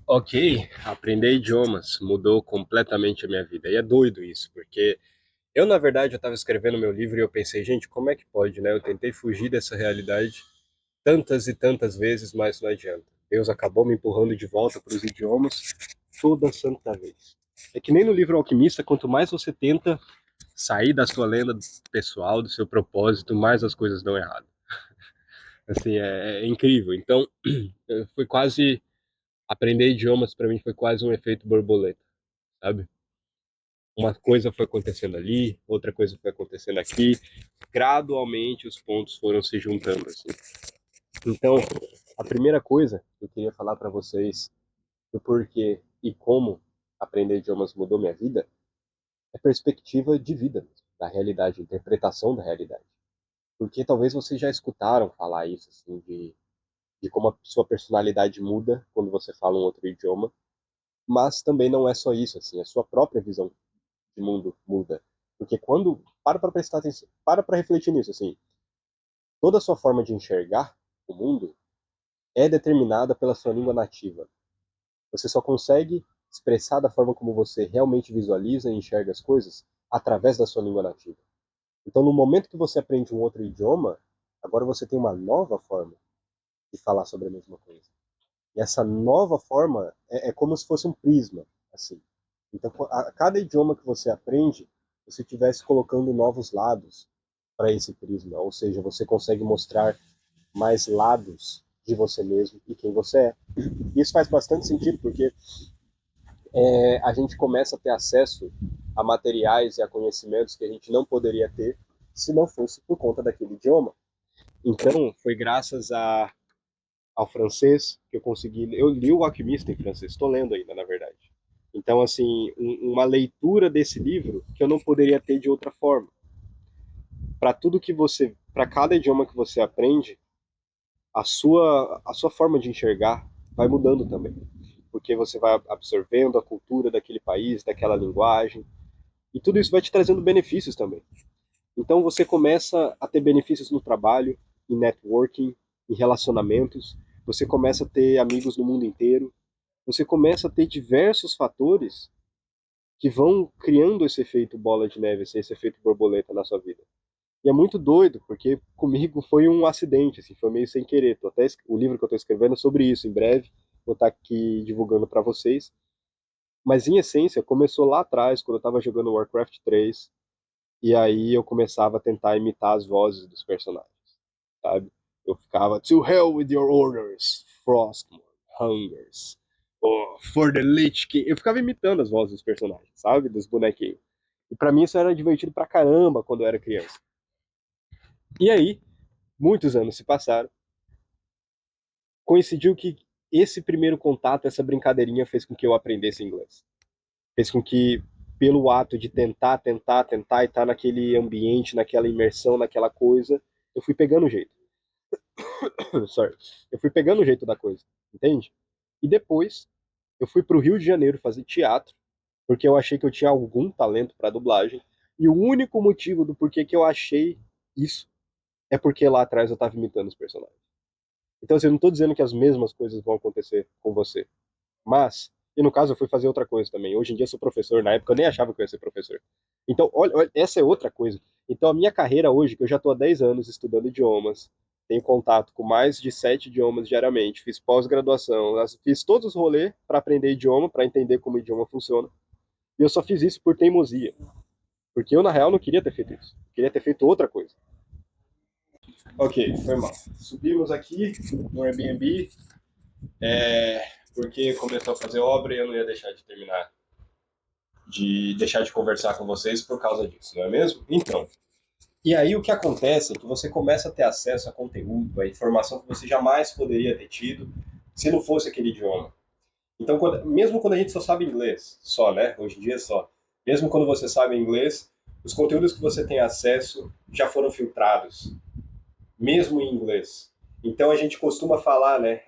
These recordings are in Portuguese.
Ok, aprender idiomas mudou completamente a minha vida. E é doido isso, porque eu, na verdade, eu estava escrevendo meu livro e eu pensei, gente, como é que pode, né? Eu tentei fugir dessa realidade tantas e tantas vezes, mas não adianta. Deus acabou me empurrando de volta para os idiomas toda santa vez. É que nem no livro Alquimista, quanto mais você tenta sair da sua lenda pessoal, do seu propósito, mais as coisas dão errado. Assim, é incrível. Então, foi quase aprender idiomas para mim foi quase um efeito borboleta, sabe? Uma coisa foi acontecendo ali, outra coisa foi acontecendo aqui, gradualmente os pontos foram se juntando assim. Então, a primeira coisa que eu queria falar para vocês do porquê e como aprender idiomas mudou minha vida é perspectiva de vida mesmo, da realidade, interpretação da realidade. Porque talvez vocês já escutaram falar isso assim de como a sua personalidade muda quando você fala um outro idioma, mas também não é só isso, assim, a sua própria visão de mundo muda. Porque quando para prestar atenção, para refletir nisso, assim, toda a sua forma de enxergar o mundo é determinada pela sua língua nativa. Você só consegue expressar da forma como você realmente visualiza e enxerga as coisas através da sua língua nativa. Então, no momento que você aprende um outro idioma, agora você tem uma nova forma de falar sobre a mesma coisa. E essa nova forma é como se fosse um prisma, assim. Então, a cada idioma que você aprende, você estivesse colocando novos lados para esse prisma, ou seja, você consegue mostrar mais lados de você mesmo e quem você é. Isso faz bastante sentido porque a gente começa a ter acesso a materiais e a conhecimentos que a gente não poderia ter se não fosse por conta daquele idioma. Então, foi graças ao francês que eu consegui. Eu li o Alquimista em francês, estou lendo ainda, na verdade. Então, assim, uma leitura desse livro que eu não poderia ter de outra forma. Para tudo que você, para cada idioma que você aprende, a sua forma de enxergar vai mudando também, porque você vai absorvendo a cultura daquele país, daquela linguagem, e tudo isso vai te trazendo benefícios também. Então você começa a ter benefícios no trabalho, em networking, em relacionamentos, você começa a ter amigos no mundo inteiro, você começa a ter diversos fatores que vão criando esse efeito bola de neve, esse efeito borboleta na sua vida. E é muito doido, porque comigo foi um acidente, assim, foi meio sem querer. Até o livro que eu estou escrevendo é sobre isso, em breve vou estar aqui divulgando para vocês. Mas em essência, começou lá atrás, quando eu estava jogando Warcraft 3, e aí eu começava a tentar imitar as vozes dos personagens, sabe? Eu ficava, To hell with your orders, Frostmourne, Hungers, oh, for the Lich King. Eu ficava imitando as vozes dos personagens, sabe? Dos bonequinhos. E pra mim isso era divertido pra caramba quando eu era criança. E aí, muitos anos se passaram, coincidiu que esse primeiro contato, essa brincadeirinha fez com que eu aprendesse inglês. Fez com que, pelo ato de tentar e estar naquele ambiente, naquela imersão, naquela coisa, eu fui pegando o jeito. Sorry. Eu fui pegando o jeito da coisa, entende? E depois, eu fui pro Rio de Janeiro fazer teatro, porque eu achei que eu tinha algum talento para dublagem. E o único motivo do porquê que eu achei isso é porque lá atrás eu estava imitando os personagens. Então, assim, eu não estou dizendo que as mesmas coisas vão acontecer com você. Mas, e no caso, eu fui fazer outra coisa também. Hoje em dia eu sou professor, na época eu nem achava que eu ia ser professor. Então, olha, essa é outra coisa. Então, a minha carreira hoje, que eu já estou há 10 anos estudando idiomas, tenho contato com mais de 7 idiomas diariamente, fiz pós-graduação, fiz todos os rolês para aprender idioma, para entender como o idioma funciona. E eu só fiz isso por teimosia. Porque eu, na real, não queria ter feito isso. Eu queria ter feito outra coisa. Ok, foi mal. Subimos aqui no Airbnb, porque começou a fazer obra e eu não ia deixar de conversar com vocês por causa disso, não é mesmo? Então, e aí o que acontece é que você começa a ter acesso a conteúdo, a informação que você jamais poderia ter tido se não fosse aquele idioma. Então, mesmo quando a gente só sabe inglês, só, né? Hoje em dia é só. Mesmo quando você sabe inglês, os conteúdos que você tem acesso já foram filtrados, mesmo em inglês. Então a gente costuma falar, né?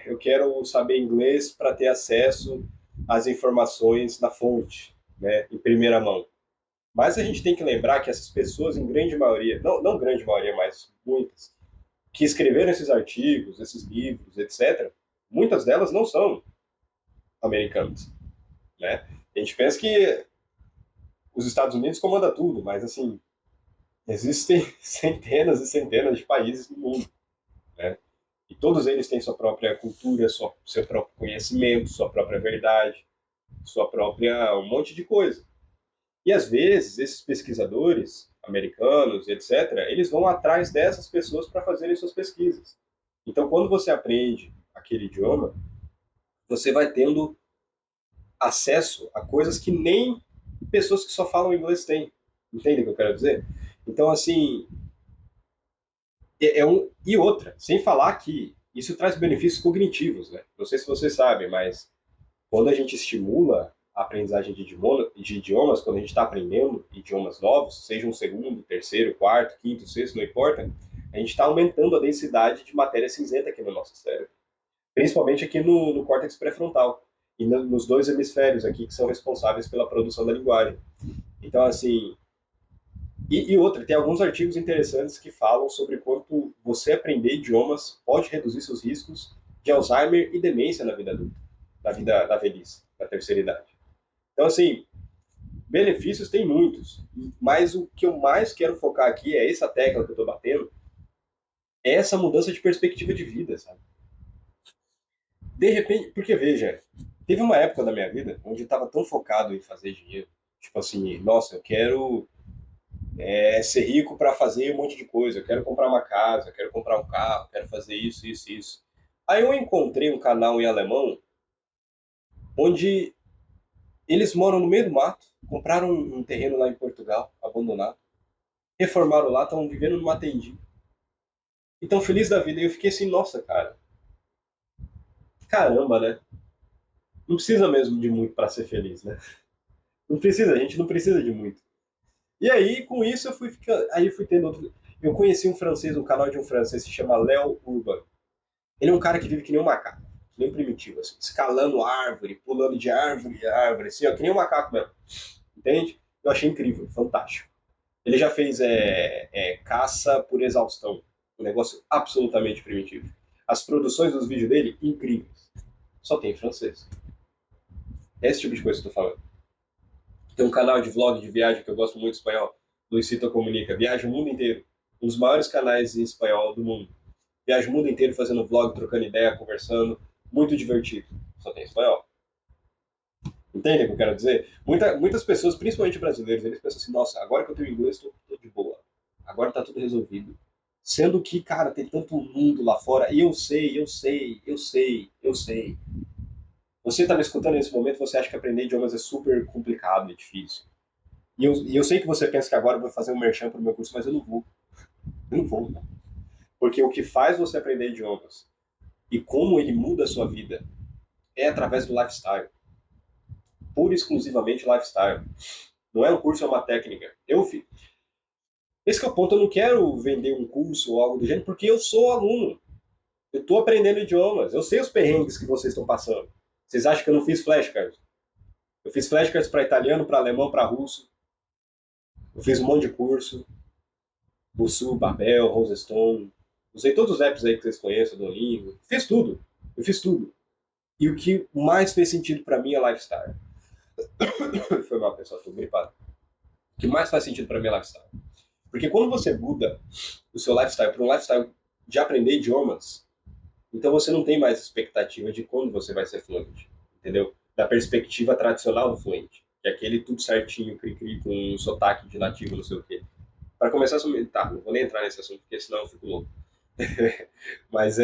Eu quero saber inglês para ter acesso às informações na fonte, né? Em primeira mão. Mas a gente tem que lembrar que essas pessoas, em grande maioria, não grande maioria, mas muitas, que escreveram esses artigos, esses livros, etc., muitas delas não são americanas, né? A gente pensa que os Estados Unidos comanda tudo, mas assim, existem centenas e centenas de países no mundo, né? E todos eles têm sua própria cultura, seu próprio conhecimento, sua própria verdade, sua própria um monte de coisa. E às vezes esses pesquisadores americanos, etc., eles vão atrás dessas pessoas para fazerem suas pesquisas. Então, quando você aprende aquele idioma, você vai tendo acesso a coisas que nem pessoas que só falam inglês têm. Entende o que eu quero dizer? Então, assim, e outra, sem falar que isso traz benefícios cognitivos, né? Não sei se vocês sabem, mas quando a gente estimula a aprendizagem de idiomas, quando a gente está aprendendo idiomas novos, seja um segundo, terceiro, quarto, quinto, sexto, não importa, a gente está aumentando a densidade de matéria cinzenta aqui no nosso cérebro, principalmente aqui no córtex pré-frontal e nos dois hemisférios aqui que são responsáveis pela produção da linguagem. Então, assim, e outra, tem alguns artigos interessantes que falam sobre quanto você aprender idiomas pode reduzir seus riscos de Alzheimer e demência na vida adulta, na vida da velhice, da terceira idade. Então, assim, benefícios tem muitos, mas o que eu mais quero focar aqui é essa tecla que eu estou batendo, é essa mudança de perspectiva de vida, sabe? De repente, porque veja, teve uma época da minha vida onde eu estava tão focado em fazer dinheiro, tipo assim, nossa, eu quero ser rico para fazer um monte de coisa. Eu quero comprar uma casa, eu quero comprar um carro, eu quero fazer isso, isso, isso. Aí eu encontrei um canal em alemão onde eles moram no meio do mato, compraram um terreno lá em Portugal, abandonado, reformaram lá, estão vivendo numa tendinha. E tão feliz da vida. E eu fiquei assim, nossa, cara, caramba, né? Não precisa mesmo de muito para ser feliz, né? Não precisa, a gente não precisa de muito. E aí, com isso, aí eu fui tendo outro. Eu conheci um francês, um canal de um francês que se chama Léo Urban. Ele é um cara que vive que nem um macaco, que nem um primitivo, assim, escalando árvore, pulando de árvore a árvore, assim, ó, que nem um macaco mesmo. Entende? Eu achei incrível, fantástico. Ele já fez caça por exaustão, um negócio absolutamente primitivo. As produções dos vídeos dele, incríveis. Só tem em francês. É esse tipo de coisa que eu tô falando. Tem um canal de vlog de viagem que eu gosto muito espanhol, Luisito Comunica, viaja o mundo inteiro. Um dos maiores canais em espanhol do mundo. Viaja o mundo inteiro fazendo vlog, trocando ideia, conversando. Muito divertido. Só tem espanhol. Entende o que eu quero dizer? Muitas pessoas, principalmente brasileiros, eles pensam assim, nossa, agora que eu tenho inglês, tô de boa. Agora tá tudo resolvido. Sendo que, cara, tem tanto mundo lá fora, e eu sei, eu sei, eu sei, eu sei. Você tá me escutando nesse momento, você acha que aprender idiomas é super complicado, é difícil. E eu sei que você pensa que agora eu vou fazer um merchan pro meu curso, mas eu não vou. Eu não vou, né? Porque o que faz você aprender idiomas e como ele muda a sua vida é através do lifestyle. Pura e exclusivamente lifestyle. Não é um curso, é uma técnica. Esse que é o ponto, eu não quero vender um curso ou algo do gênero, porque eu sou aluno. Eu estou aprendendo idiomas. Eu sei os perrengues que vocês estão passando. Vocês acham que eu não fiz flashcards? Eu fiz flashcards para italiano, para alemão, para russo. Eu fiz um monte de curso. Bussu, Babel, Rosestone. Usei todos os apps aí que vocês conhecem, Duolingo. Fiz tudo. Eu fiz tudo. E o que mais fez sentido para mim é lifestyle. Foi mal, pessoal, estou gripado. O que mais faz sentido para mim é lifestyle. Porque quando você muda o seu lifestyle para um lifestyle de aprender idiomas, então você não tem mais expectativa de quando você vai ser fluente, entendeu? Da perspectiva tradicional do fluente, que é aquele tudo certinho, cri-cri, com um sotaque de nativo, não sei o quê. Para começar, tá, não vou nem entrar nesse assunto, porque senão eu fico louco. Mas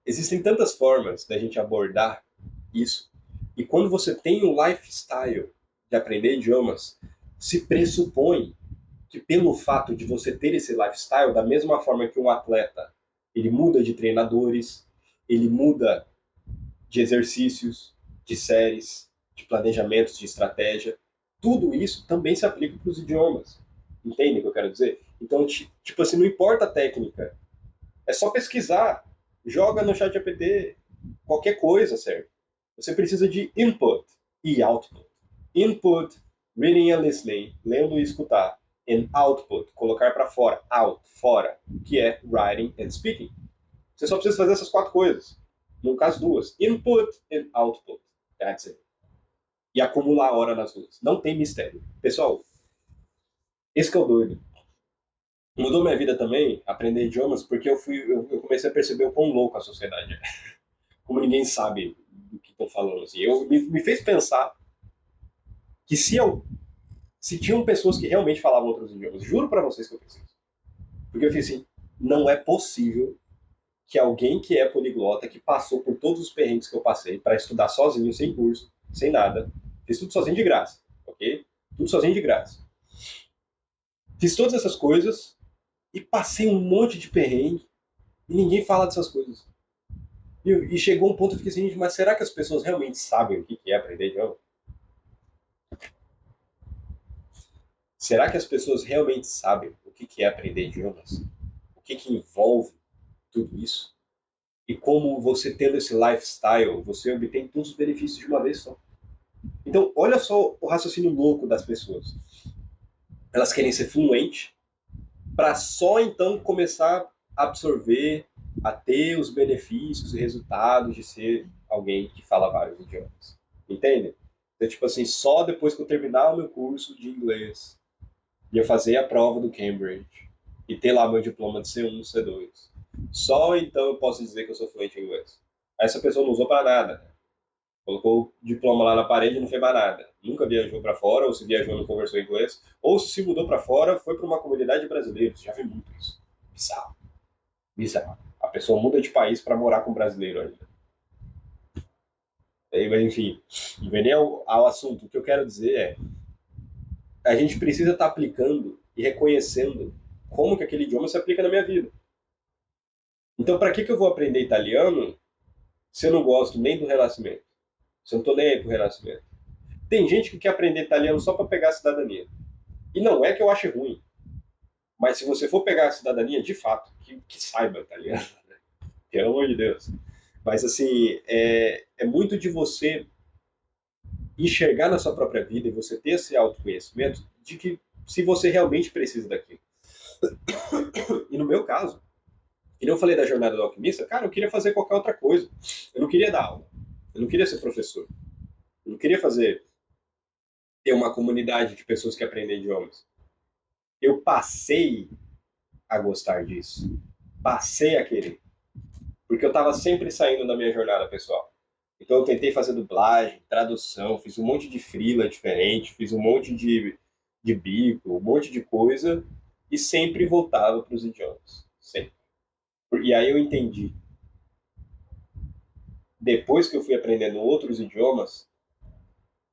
existem tantas formas da gente abordar isso. E quando você tem um lifestyle de aprender idiomas, se pressupõe que pelo fato de você ter esse lifestyle, da mesma forma que um atleta, ele muda de treinadores, ele muda de exercícios, de séries, de planejamentos, de estratégia, tudo isso também se aplica para os idiomas. Entende o que eu quero dizer? Então, tipo assim, não importa a técnica, é só pesquisar, joga no chat GPT, qualquer coisa, certo? Você precisa de input e output. Input Reading and listening, lendo e escutar. And output, colocar para fora, out, fora, que é writing and speaking. Você só precisa fazer essas 4 coisas. No caso, 2. Input and output. That's it. E acumular hora nas duas. Não tem mistério. Pessoal, esse que é o doido. Mudou minha vida também, aprender idiomas, porque eu comecei a perceber o quão louco a sociedade é. Como ninguém sabe do que estão falando. Assim. Me fez pensar que se tinham pessoas que realmente falavam outros idiomas, juro para vocês que eu pensei isso. Porque eu fiz assim, não é possível que alguém que é poliglota, que passou por todos os perrengues que eu passei para estudar sozinho, sem curso, sem nada, fiz tudo sozinho de graça, ok? Tudo sozinho de graça. Fiz todas essas coisas e passei um monte de perrengue e ninguém fala dessas coisas. E chegou um ponto que eu fiquei assim, mas será que as pessoas realmente sabem o que é aprender idioma? Será que as pessoas realmente sabem o que é aprender idiomas? O que envolve tudo isso? E como você tendo esse lifestyle, você obtém todos os benefícios de uma vez só. Então, olha só o raciocínio louco das pessoas. Elas querem ser fluentes para só então começar a absorver, a ter os benefícios e resultados de ser alguém que fala vários idiomas. Entende? Então, tipo assim, só depois que eu terminar o meu curso de inglês e eu fazer a prova do Cambridge e ter lá meu diploma de C1, C2, só então eu posso dizer que eu sou fluente em inglês. Essa pessoa não usou para nada. Colocou o diploma lá na parede e não fez mais nada. Nunca viajou para fora, ou se viajou não conversou inglês, ou se mudou para fora, foi para uma comunidade de brasileiros. Já vi muito isso. Bizarro. Bizarro. A pessoa muda de país para morar com um brasileiro ainda. Enfim, vem ao assunto. O que eu quero dizer é, a gente precisa estar aplicando e reconhecendo como que aquele idioma se aplica na minha vida. Então, para que eu vou aprender italiano se eu não gosto nem do renascimento? Se eu não estou nem aí pro renascimento? Tem gente que quer aprender italiano só para pegar a cidadania. E não é que eu ache ruim, mas se você for pegar a cidadania, de fato, que saiba italiano, né? Pelo amor de Deus. Mas, assim, é muito de você enxergar na sua própria vida e você ter esse autoconhecimento de que se você realmente precisa daquilo. E no meu caso, e eu falei da jornada do alquimista, cara, eu queria fazer qualquer outra coisa. Eu não queria dar aula. Eu não queria ser professor. Eu não queria ter uma comunidade de pessoas que aprendem idiomas. Eu passei a gostar disso. Passei a querer. Porque eu estava sempre saindo da minha jornada pessoal. Então eu tentei fazer dublagem, tradução, fiz um monte de freela diferente, fiz um monte de bico, um monte de coisa, e sempre voltava para os idiomas. Sempre. E aí eu entendi. Depois que eu fui aprendendo outros idiomas,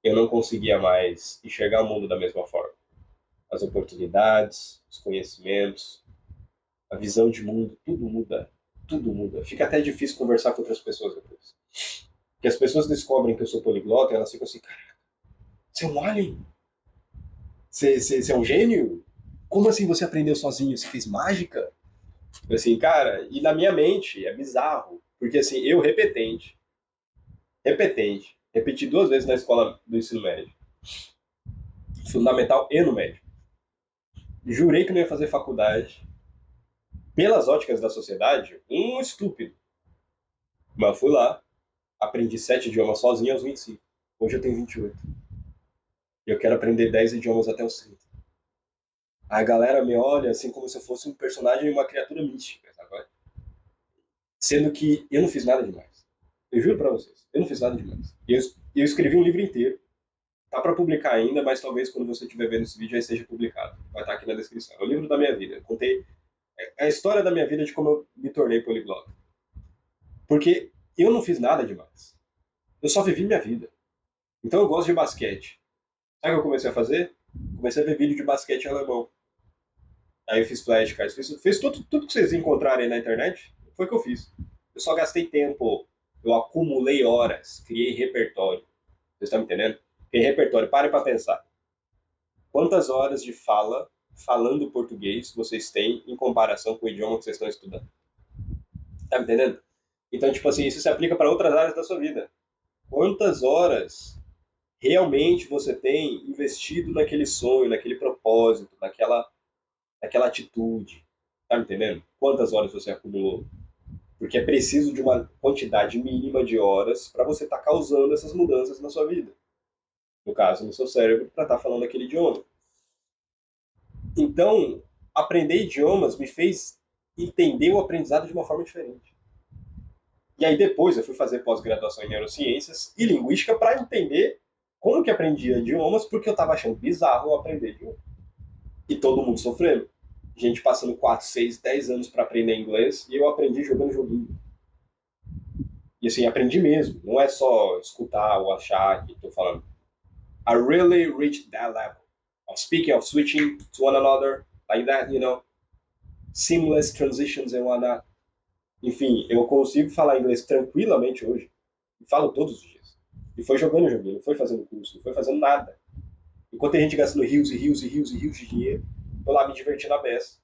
eu não conseguia mais enxergar o mundo da mesma forma. As oportunidades, os conhecimentos, a visão de mundo, tudo muda. Tudo muda. Fica até difícil conversar com outras pessoas depois. Porque as pessoas descobrem que eu sou poliglota e elas ficam assim, cara, você é um alien? Você é um gênio? Como assim você aprendeu sozinho? Você fez mágica? Assim, cara, e na minha mente é bizarro. Porque assim, eu repeti 2 vezes na escola do ensino médio. Fundamental e no médio. Jurei que não ia fazer faculdade. Pelas óticas da sociedade, um estúpido. Mas fui lá, aprendi 7 idiomas sozinho aos 25. Hoje eu tenho 28. E eu quero aprender 10 idiomas até os 30. A galera me olha assim como se eu fosse um personagem, uma criatura mística, sabe? Sendo que eu não fiz nada demais. Eu juro pra vocês, eu não fiz nada demais. Eu escrevi um livro inteiro. Tá para publicar ainda, mas talvez quando você estiver vendo esse vídeo já esteja publicado. Vai estar aqui na descrição. É o livro da minha vida. Eu contei a história da minha vida de como eu me tornei poliglota. Porque eu não fiz nada demais. Eu só vivi minha vida. Então eu gosto de basquete. Sabe o que eu comecei a fazer? Comecei a ver vídeo de basquete alemão. Aí eu fiz flashcards, fiz tudo que vocês encontrarem na internet, foi o que eu fiz. Eu só gastei tempo, eu acumulei horas, criei repertório. Vocês estão me entendendo? Criei repertório, parem para pensar. Quantas horas de fala, falando português, vocês têm em comparação com o idioma que vocês estão estudando? Tá me entendendo? Então, tipo assim, isso se aplica para outras áreas da sua vida. Quantas horas realmente você tem investido naquele sonho, naquele propósito, naquela atitude. Tá me entendendo? Quantas horas você acumulou? Porque é preciso de uma quantidade mínima de horas para você estar causando essas mudanças na sua vida. No caso, no seu cérebro, para estar falando aquele idioma. Então, aprender idiomas me fez entender o aprendizado de uma forma diferente. E aí depois eu fui fazer pós-graduação em neurociências e linguística para entender como que aprendia idiomas, porque eu estava achando bizarro aprender idiomas. E todo mundo sofrendo. Gente passando 4, 6, 10 anos para aprender inglês e eu aprendi jogando joguinho. E assim, aprendi mesmo. Não é só escutar ou achar que estou falando. I really reached that level of speaking, of switching to one another, like that, seamless transitions and whatnot. Enfim, eu consigo falar inglês tranquilamente hoje. E falo todos os dias. E foi jogando joguinho, não foi fazendo curso, não foi fazendo nada. Enquanto tem gente gastando rios e rios e rios e rios de dinheiro, eu lá me divertindo a beça.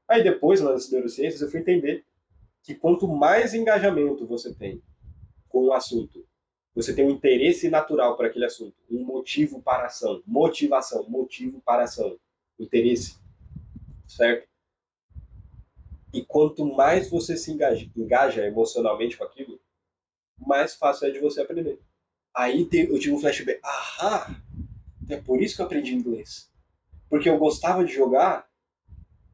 Aí depois, nas neurociências, eu fui entender que quanto mais engajamento você tem com o assunto, você tem um interesse natural para aquele assunto, um motivo para a ação, motivação, motivo para a ação, interesse, certo? E quanto mais você se engaja emocionalmente com aquilo, mais fácil é de você aprender. Aí eu tive um flashback, é por isso que eu aprendi inglês. Porque eu gostava de jogar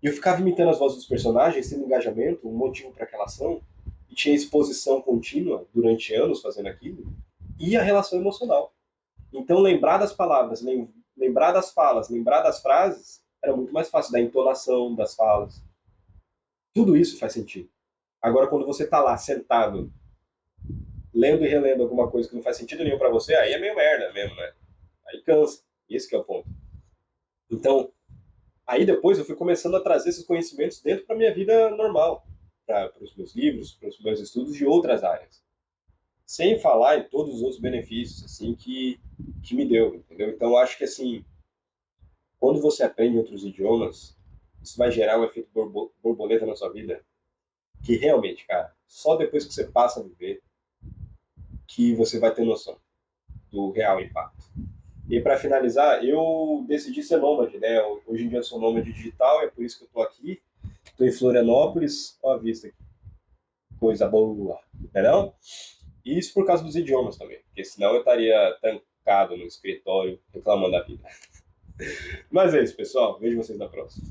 e eu ficava imitando as vozes dos personagens, tendo engajamento, um motivo para aquela ação, e tinha exposição contínua durante anos fazendo aquilo, e a relação emocional. Então, lembrar das palavras, lembrar das falas, lembrar das frases, era muito mais fácil, da entonação das falas. Tudo isso faz sentido. Agora, quando você está lá, sentado, lendo e relendo alguma coisa que não faz sentido nenhum para você, aí é meio merda mesmo, né? Aí cansa. Esse que é o ponto. Então, aí depois eu fui começando a trazer esses conhecimentos dentro para minha vida normal, para os meus livros, para os meus estudos de outras áreas. Sem falar em todos os outros benefícios assim que me deu, entendeu? Então, eu acho que assim, quando você aprende outros idiomas, isso vai gerar um efeito borboleta na sua vida, que realmente, cara, só depois que você passa a viver que você vai ter noção do real impacto. E para finalizar, eu decidi ser nômade, né? Hoje em dia eu sou nômade digital, é por isso que eu estou aqui. Estou em Florianópolis, ó a vista aqui. Coisa boa, não? E isso por causa dos idiomas também, porque senão eu estaria trancado no escritório reclamando da vida. Mas é isso, pessoal. Vejo vocês na próxima.